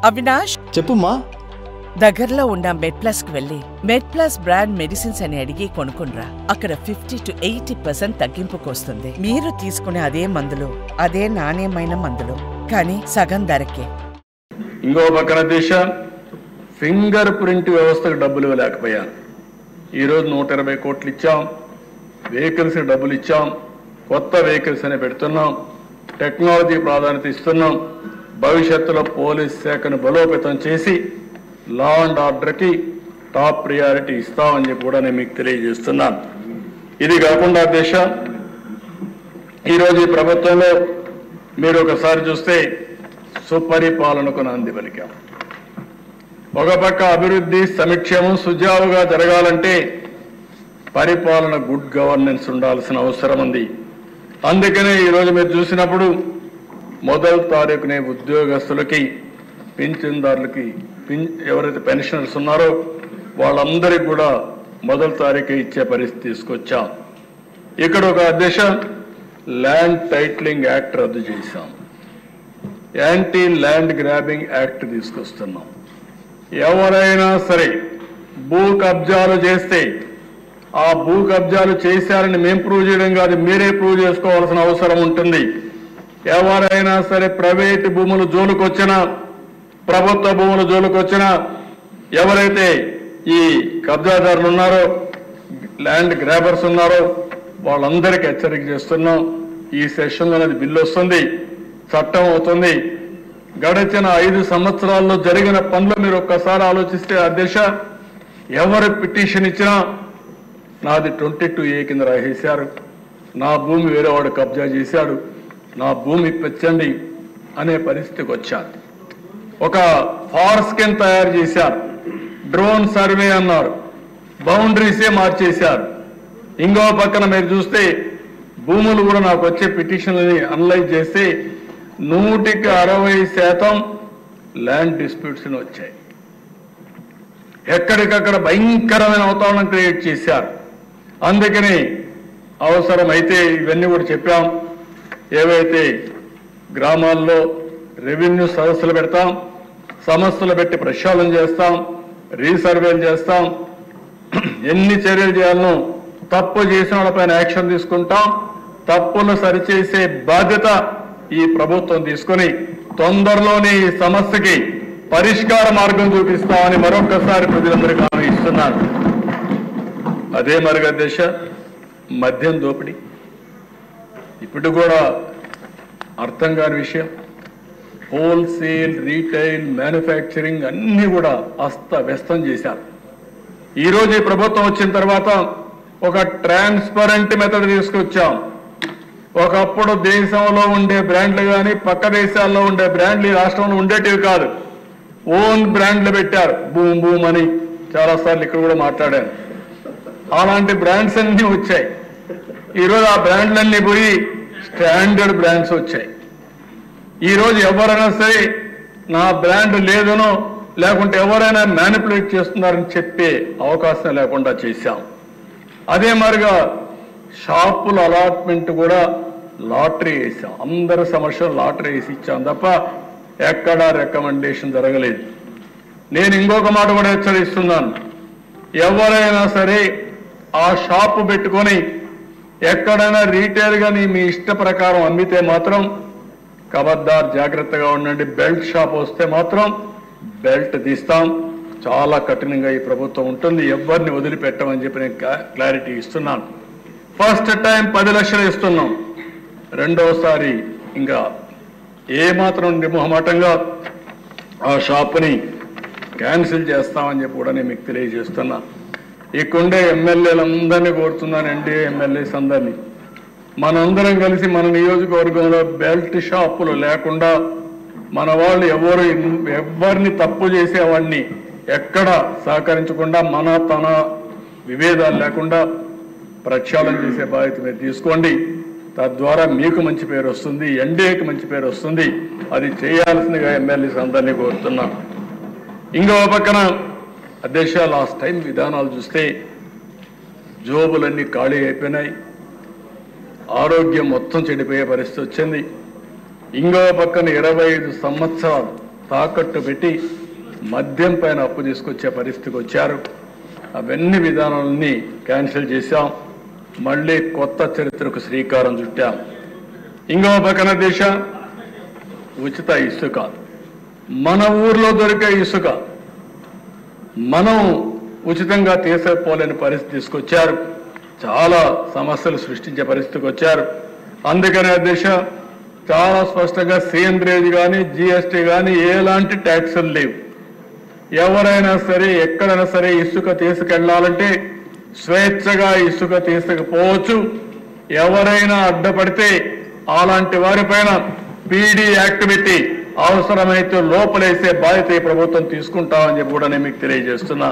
అవినాష్ చెప్పుమా. దగ్గరలో ఉన్న మెడ్ప్లస్ కు వెళ్ళి మెడ్ప్లస్ బ్రాండ్ మెడిసిన్స్ అని అడిగి కొనుక్కునరా. అక్కడ 50 to 80% తగ్గింపుకు వస్తుంది. మీరు తీసుకునే అదే మందులు, అదే నాణ్యమైన మందులు, కానీ సగం ధరకే. ఇంకో పక్కన దేశ ఫింగర్ ప్రింట్ వ్యవస్థకు డబ్బులు ఇవ్వలేకపోయాను. ఈరోజు 120 కోట్లు ఇచ్చాం, వెహికల్స్ డబ్బులు ఇచ్చాం, కొత్త వెహికల్స్ అని పెడుతున్నాం, టెక్నాలజీ ప్రాధాన్యత ఇస్తున్నాం. భవిష్యత్తులో పోలీస్ శాఖను బలోపేతం చేసి లా అండ్ ఆర్డర్కి టాప్ ప్రియారిటీ ఇస్తామని చెప్పి కూడా నేను మీకు తెలియజేస్తున్నాను. ఇది కాకుండా దేశ ఈరోజు ఈ ప్రభుత్వంలో మీరు ఒకసారి చూస్తే సుపరిపాలనకు నాంది పలికాం. ఒక పక్క అభివృద్ధి సంక్షేమం సుజావుగా జరగాలంటే పరిపాలన గుడ్ గవర్నెన్స్ ఉండాల్సిన అవసరం ఉంది. అందుకనే ఈరోజు మీరు చూసినప్పుడు 1వ తారీఖునే ఉద్యోగస్తులకి, పింఛన్దారులకి, ఎవరైతే పెన్షనర్స్ ఉన్నారో వాళ్ళందరికీ కూడా 1వ తారీఖు ఇచ్చే పరిస్థితి తీసుకొచ్చాం. ఇక్కడ ఒక అధ్యక్ష ల్యాండ్ టైటిలింగ్ యాక్ట్ రద్దు చేశాం, యాంటీ ల్యాండ్ గ్రాబింగ్ యాక్ట్ తీసుకొస్తున్నాం. ఎవరైనా సరే భూ కబ్జాలు చేస్తే ఆ భూ కబ్జాలు చేశారని మేము ప్రూవ్ చేయడం కాదు, మీరే ప్రూవ్ చేసుకోవాల్సిన అవసరం ఉంటుంది. ఎవరైనా సరే ప్రైవేటు భూములు జోలుకొచ్చినా, ప్రభుత్వ భూముల జోలికి వచ్చిన ఎవరైతే ఈ కబ్జాదారులు ఉన్నారో, ల్యాండ్ గ్రాబర్స్ ఉన్నారో వాళ్ళందరికీ హెచ్చరిక చేస్తున్నాం. ఈ సెషన్లో అనేది బిల్లు వస్తుంది, చట్టం అవుతుంది. గడిచిన 5 సంవత్సరాల్లో జరిగిన పనులు మీరు ఒక్కసారి ఆలోచిస్తే అధ్యక్ష, ఎవరు పిటిషన్ ఇచ్చినా నాది 22A కింద రాసేశారు, నా భూమి వేరే వాడు కబ్జా చేశాడు, నా భూమి పెంచండి అనే పరిస్థితికి వచ్చారు. ఒక ఫార్స్కెన్ తయారు చేశారు, డ్రోన్ సర్వే అన్నారు, బౌండరీసే మార్చేశారు. ఇంకో పక్కన మీరు చూస్తే భూములు కూడా నాకు వచ్చే పిటిషన్లని అనలైజ్ చేస్తే 160% ల్యాండ్ డిస్ప్యూట్స్ వచ్చాయి. ఎక్కడికక్కడ భయంకరమైన వాతావరణం క్రియేట్ చేశారు. అందుకని అవసరమైతే ఇవన్నీ కూడా చెప్పాం. ఏవైతే గ్రామాల్లో రెవెన్యూ సదస్సులు పెడతాం, సమస్యలు పెట్టి ప్రక్షాళన చేస్తాం, రీసర్వేలు చేస్తాం, ఎన్ని చర్యలు చేయాలనో తప్పు చేసిన వాళ్ళపైన యాక్షన్ తీసుకుంటాం. తప్పులు సరిచేసే బాధ్యత ఈ ప్రభుత్వం తీసుకుని తొందరలోనే ఈ సమస్యకి పరిష్కార మార్గం చూపిస్తామని మరొకసారి ప్రజలందరికీ హామీ ఇస్తున్నాను. అదే మరిగా దేశ మద్యం దోపిడీ ఇప్పుడు కూడా అర్థం కాని విషయం. హోల్సేల్, రీటైల్, మ్యానుఫ్యాక్చరింగ్ అన్నీ కూడా అస్తవ్యస్తం చేశారు. ఈరోజు ఈ ప్రభుత్వం వచ్చిన తర్వాత ఒక ట్రాన్స్పరెంట్ మెథడ్ తీసుకొచ్చాం. ఒకప్పుడు దేశంలో ఉండే బ్రాండ్లు కానీ పక్క దేశాల్లో ఉండే బ్రాండ్లు ఈ రాష్ట్రంలో ఉండేటివి కాదు, ఓన్ బ్రాండ్లు పెట్టారు. బూమ్ బూమ్ అని చాలాసార్లు ఇక్కడ కూడా మాట్లాడాను. అలాంటి బ్రాండ్స్ అన్నీ వచ్చాయి. ఈరోజు ఆ బ్రాండ్లన్నీ పోయి స్టాండర్డ్ బ్రాండ్స్ వచ్చాయి. ఈరోజు ఎవరైనా సరే నా బ్రాండ్ లేదనో లేకుంటే ఎవరైనా మ్యానిపులేట్ చేస్తున్నారని చెప్పే అవకాశం లేకుండా చేశాం. అదే మరిగా షాపుల అలాట్మెంట్ కూడా లాటరీ వేసాం. అందరి సమస్యలు లాటరీ వేసి ఇచ్చాం తప్ప ఎక్కడా రికమెండేషన్ జరగలేదు. నేను ఇంకొక మాట కూడా హెచ్చరిస్తున్నాను, ఎవరైనా సరే ఆ షాపు పెట్టుకొని ఎక్కడైనా రీటైల్ గానీ మీ ఇష్ట ప్రకారం అమ్మితే మాత్రం ఖబర్దార్ జాగ్రత్తగా ఉండండి. బెల్ట్ షాప్ వస్తే మాత్రం బెల్ట్ తీస్తాం. చాలా కఠినంగా ఈ ప్రభుత్వం ఉంటుంది, ఎవరిని వదిలిపెట్టమని చెప్పి నేను క్లారిటీ ఇస్తున్నాను. ఫస్ట్ టైం 10 లక్షలు ఇస్తున్నాం, రెండోసారి ఇంకా ఏమాత్రం నిర్మోహమాటంగా ఆ షాపుని క్యాన్సిల్ చేస్తామని చెప్పి కూడా నేను మీకు తెలియజేస్తున్నా. ఇక్కడుండే ఎమ్మెల్యేలందరినీ కోరుతున్నాను, ఎన్డీఏ ఎమ్మెల్యేస్ అందరినీ, మనందరం కలిసి మన నియోజకవర్గంలో బెల్ట్ షాపులు లేకుండా మన వాళ్ళు ఎవరిని తప్పు చేసేవాడిని ఎక్కడ సహకరించకుండా మన తన విభేదాలు లేకుండా ప్రక్షాళన చేసే బాధ్యత మీరు తీసుకోండి. తద్వారా మీకు మంచి పేరు వస్తుంది, ఎన్డీఏకి మంచి పేరు వస్తుంది. అది చేయాల్సిందిగా ఎమ్మెల్యేస్ అందరినీ కోరుతున్నాం. ఇంకో పక్కన అధ్యక్ష, లాస్ట్ టైం విధానాలు చూస్తే జోబులన్నీ ఖాళీ అయిపోయినాయి, ఆరోగ్యం మొత్తం చెడిపోయే పరిస్థితి వచ్చింది. ఇంకో పక్కన 25 సంవత్సరాలు తాకట్టు పెట్టి మద్యం పైన అప్పు తీసుకొచ్చే పరిస్థితికి వచ్చారు. అవన్నీ విధానాలన్నీ క్యాన్సిల్ చేశాం. మళ్ళీ కొత్త చరిత్రకు శ్రీకారం చుట్టాం. ఇంకో పక్కన దిశ ఉచిత ఇసుక. మన ఊర్లో దొరికే ఇసుక మనం ఉచితంగా తీసుకోలేని పరిస్థితి తీసుకొచ్చారు. చాలా సమస్యలు సృష్టించే పరిస్థితికి వచ్చారు. అందుకనే దిశ చాలా స్పష్టంగా సేంద్రేజ్ కానీ జిఎస్టీ కానీ ఎలాంటి ట్యాక్సులు లేవు. ఎవరైనా సరే ఎక్కడైనా సరే ఇసుక తీసుకెళ్లాలంటే స్వేచ్ఛగా ఇసుక తీసుకుపోవచ్చు. ఎవరైనా అడ్డపడితే అలాంటి వారిపైన పీడీ యాక్టివిటీ అవసరమైతే లోపలేసే బాధ్యత ఈ ప్రభుత్వం తీసుకుంటామని చెప్పి కూడా నేను మీకు తెలియజేస్తున్నా.